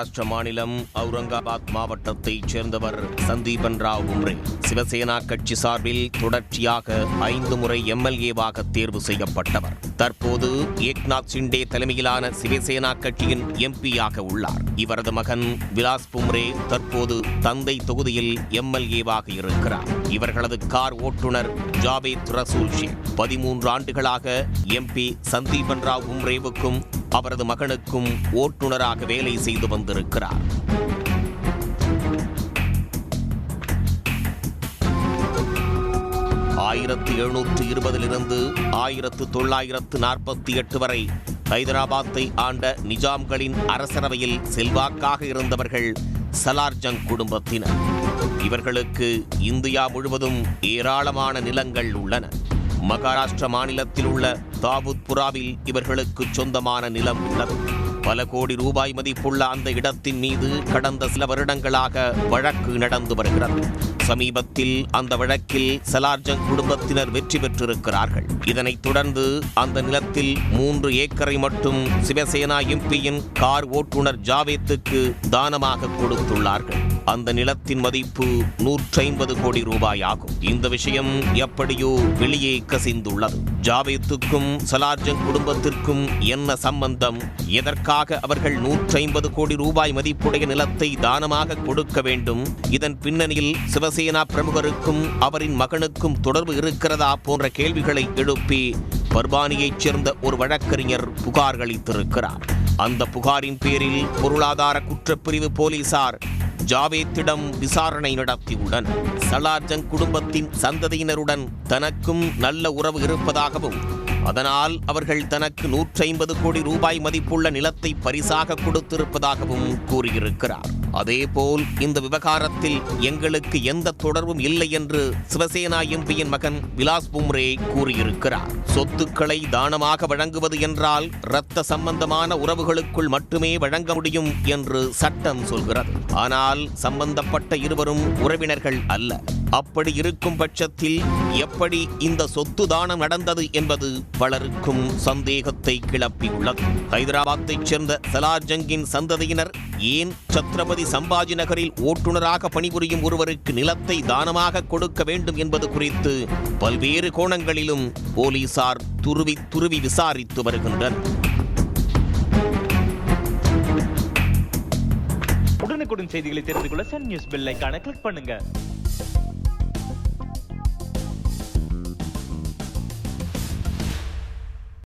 மகாராஷ்டிர மாநிலம் அவுரங்காபாத் மாவட்டத்தைச் சேர்ந்தவர் சந்தீபன் ராவ் உம்ரே சிவசேனா கட்சி சார்பில் தொடர்ச்சியாக 5 முறை எம்எல்ஏவாக தேர்வு செய்யப்பட்டவர். தற்போது ஏக்நாத் ஷிண்டே தலைமையிலான சிவசேனா கட்சியின் எம்பியாக உள்ளார். இவரது மகன் விலாஸ் பும்ரே தற்போது தந்தை தொகுதியில் எம்எல்ஏவாக இருக்கிறார். இவர்களது கார் ஓட்டுநர் ஜாவேத் ரசூல் ஷேக் 13 ஆண்டுகளாக எம்பி சந்தீபன் ராவ் உம்ரேவுக்கும் அவரது மகனுக்கும் ஓட்டுநராக வேலை செய்து வந்திருக்கிறார். ஆயிரத்து 1720 1948 வரை ஹைதராபாத்தை ஆண்ட நிஜாம்களின் அரசரவையில் செல்வாக்காக இருந்தவர்கள் சலார்ஜங் குடும்பத்தினர். இவர்களுக்கு இந்தியா முழுவதும் ஏராளமான நிலங்கள் உள்ளன. மகாராஷ்டிர மாநிலத்தில் உள்ள தாவூத்புராவில் இவர்களுக்கு சொந்தமான நிலம் உள்ளது. பல கோடி ரூபாய் மதிப்புள்ள அந்த இடத்தின் மீது கடந்த சில வருடங்களாக வழக்கு நடந்து வருகிறது. சமீபத்தில் அந்த வழக்கில் சலார்ஜங் குடும்பத்தினர் வெற்றி பெற்றிருக்கிறார்கள். இதனைத் தொடர்ந்து அந்த நிலத்தில் 3 ஏக்கரை மட்டும் சிவசேனா எம்பியின் கார் ஓட்டுநர் ஜாவேத்துக்கு தானமாக கொடுத்துள்ளார்கள். அந்த நிலத்தின் மதிப்பு 150 கோடி ரூபாய் ஆகும். இந்த விஷயம் எப்படியோ வெளியே கசிந்துள்ளது. ஜாவேத்துக்கும் சலார்ஜங் குடும்பத்திற்கும் என்ன சம்பந்தம்? எதற்காக அவர்கள் 150 கோடி ரூபாய் மதிப்புடைய நிலத்தை தானமாக கொடுக்க வேண்டும்? இதன் பின்னணியில் சிவசேனா பிரமுகருக்கும் அவரின் மகனுக்கும் தொடர்பு இருக்கிறதா போன்ற கேள்விகளை எழுப்பி பர்பானியைச் சேர்ந்த ஒரு வழக்கறிஞர் புகார் அளித்திருக்கிறார். அந்த புகாரின் பேரில் பொருளாதார குற்றப்பிரிவு போலீசார் ஜாவேத்திடம் விசாரணை நடத்தியுள்ளனர். சலார்ஜங் குடும்பத்தின் சந்ததியினருடன் தனக்கும் நல்ல உறவு இருப்பதாகவும் அதனால் அவர்கள் தனக்கு 150 கோடி ரூபாய் மதிப்புள்ள நிலத்தை பரிசாக கொடுத்திருப்பதாகவும் கூறியிருக்கிறார். அதேபோல் இந்த விவகாரத்தில் எங்களுக்கு எந்த தொடர்பும் இல்லை என்று சிவசேனா எம்பியின் மகன் விலாஸ் பும்ரே கூறியிருக்கிறார். சொத்துக்களை தானமாக வழங்குவது என்றால் இரத்த சம்பந்தமான உறவுகளுக்குள் மட்டுமே வழங்க முடியும் என்று சட்டம் சொல்கிறது. ஆனால் சம்பந்தப்பட்ட இருவரும் உறவினர்கள் அல்ல. அப்படி இருக்கும் பட்சத்தில் எப்படி இந்த சொத்து தானம் நடந்தது என்பது பலருக்கும் சந்தேகத்தை கிளப்பியுள்ளது. ஹைதராபாத்தைச் சேர்ந்த சலார்ஜங்கின் சந்ததியினர் ஏன் சத்ரபதி சம்பாஜி நகரில் ஓட்டுநராக பணிபுரியும் ஒருவருக்கு நிலத்தை தானமாக கொடுக்க வேண்டும் என்பது குறித்து பல்வேறு கோணங்களிலும் போலீசார் துருவி விசாரித்து வருகின்றனர். உடனுக்குடன் செய்திகளை தெரிந்து கொள்ள சன் நியூஸ் பெல் ஐகானை கிளிக் பண்ணுங்க.